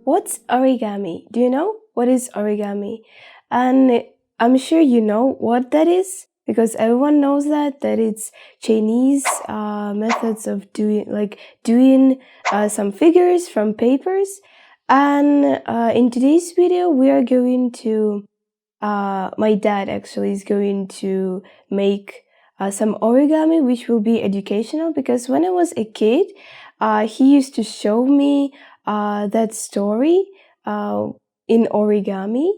what's origami? Do you know what is origami? And I'm sure you know what that is because everyone knows that it's Chinese methods of doing some figures from papers. And in today's video, we are going to my dad actually is going to make some origami, which will be educational, because when I was a kid, he used to show me that story in origami.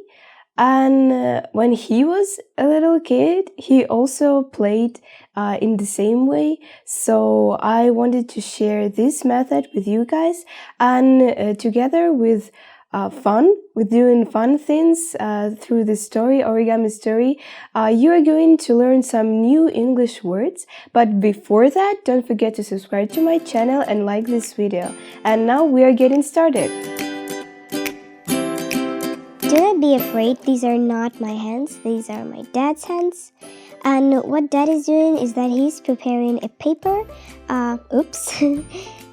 And when he was a little kid, he also played in the same way. So I wanted to share this method with you guys, and together with doing fun things through the story, Origami Story, you are going to learn some new English words. But before that, don't forget to subscribe to my channel and like this video. And now we are getting started. Do not be afraid, these are not my hands, these are my dad's hands. And what dad is doing is that he's preparing a paper. Oops,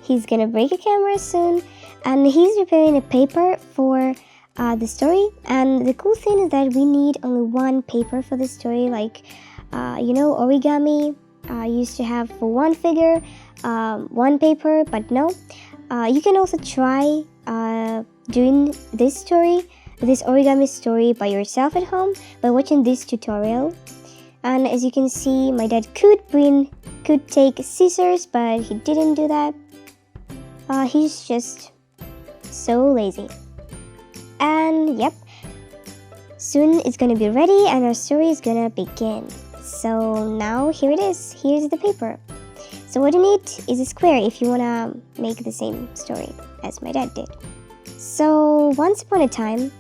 he's gonna break a camera soon. And he's preparing a paper for the story. And the cool thing is that we need only one paper for the story. Like, origami used to have for one figure, one paper, but no. You can also try doing this origami story by yourself at home by watching this tutorial. And as you can see, my dad could take scissors, but he didn't do that. He's just so lazy. And yep, soon it's gonna be ready and our story is gonna begin. So now here it is. Here's the paper. So what you need is a square if you wanna make the same story as my dad did. So once upon a time,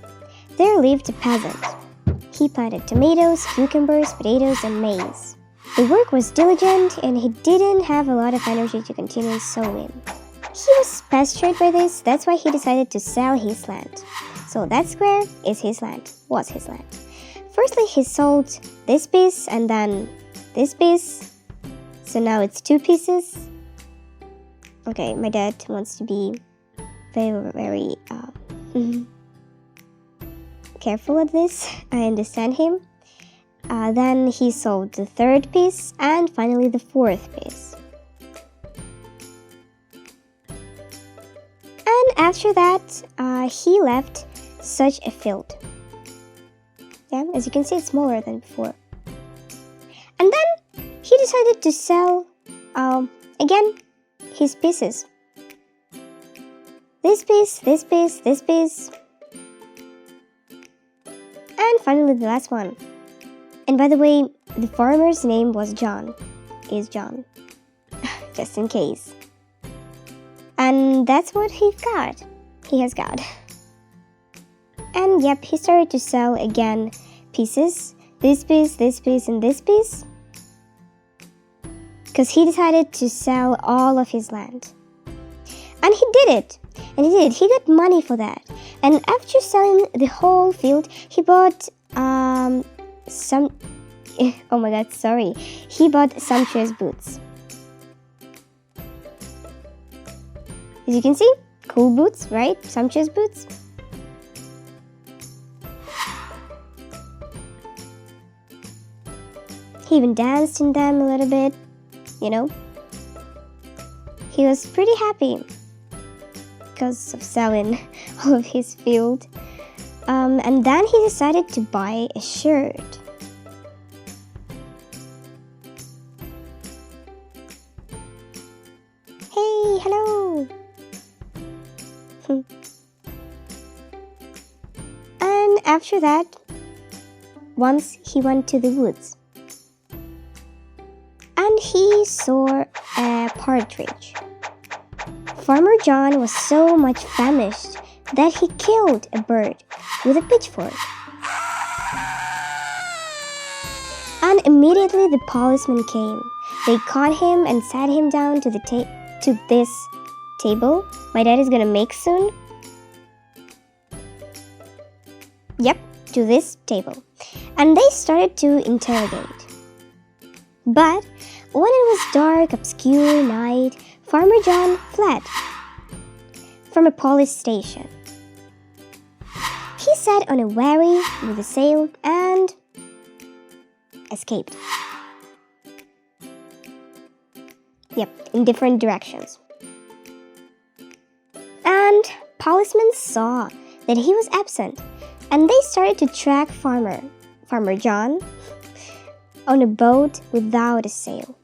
there lived a peasant. He planted tomatoes, cucumbers, potatoes, and maize. The work was diligent and he didn't have a lot of energy to continue sowing. He was pestered by this, that's why he decided to sell his land. So that square was his land. Firstly, he sold this piece and then this piece. So now it's two pieces. Okay, my dad wants to be very careful at this. I understand him. Then he sold the third piece and finally the fourth piece. And after that, he left such a field. Yeah, as you can see, it's smaller than before. And then he decided to sell, again, his pieces. This piece, this piece, this piece. And finally the last one. And by the way, the farmer's name was John. Is John. Just in case. And that's what he has got. And yep, he started to sell again pieces. This piece, and this piece. Because he decided to sell all of his land. And he did it. He got money for that. And after selling the whole field, he bought he bought sumptuous boots. As you can see, cool boots, right? Sumptuous boots. He even danced in them a little bit, He was pretty happy because of selling all of his field. And then he decided to buy a shirt. Hey, hello! And after that, once he went to the woods. And he saw a partridge. Farmer John was so much famished that he killed a bird with a pitchfork. And immediately the policeman came. They caught him and sat him down to this table my dad is gonna make soon. Yep, to this table. And they started to interrogate. But when it was dark, obscure night, Farmer John fled from a police station. sat on a wherry with a sail and escaped. Yep, in different directions. And policemen saw that he was absent, and they started to track Farmer John on a boat without a sail.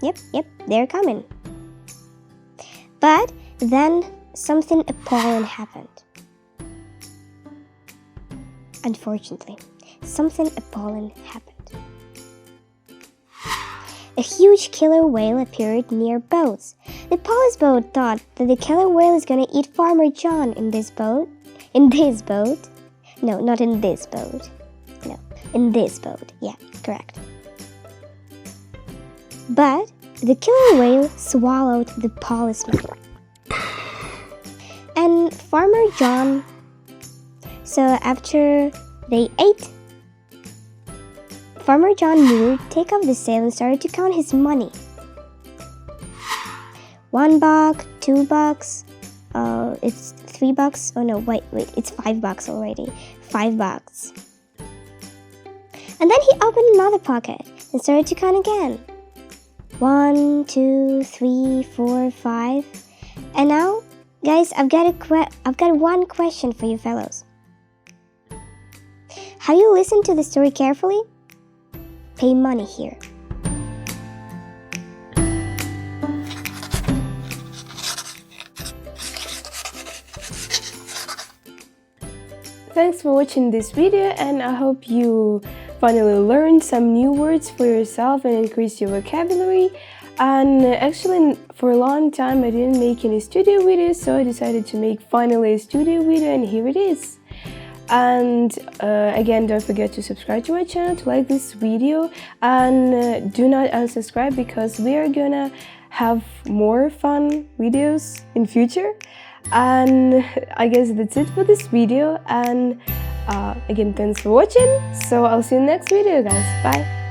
Yep, they're coming. But then something appalling happened. Unfortunately, something appalling happened. A huge killer whale appeared near boats. The police boat thought that the killer whale is gonna eat Farmer John in this boat. No, not in this boat. No, in this boat. Yeah, correct. But the killer whale swallowed the policeman. And Farmer John. So after they ate, Farmer John knew to take off the sail and started to count his money. $1, $2, it's $3. Oh no, wait, it's $5 already. $5. And then he opened another pocket and started to count again. 1, 2, 3, 4, 5. And now, guys, I've got one question for you fellows. Have you listened to the story carefully? Pay money here. Thanks for watching this video, and I hope you finally learned some new words for yourself and increase your vocabulary. And actually, for a long time I didn't make any studio videos, so I decided to make finally a studio video, and here it is. And again, don't forget to subscribe to my channel, to like this video, and do not unsubscribe, because we are gonna have more fun videos in future. And I guess that's it for this video, and again, thanks for watching, so I'll see you in the next video, guys. Bye.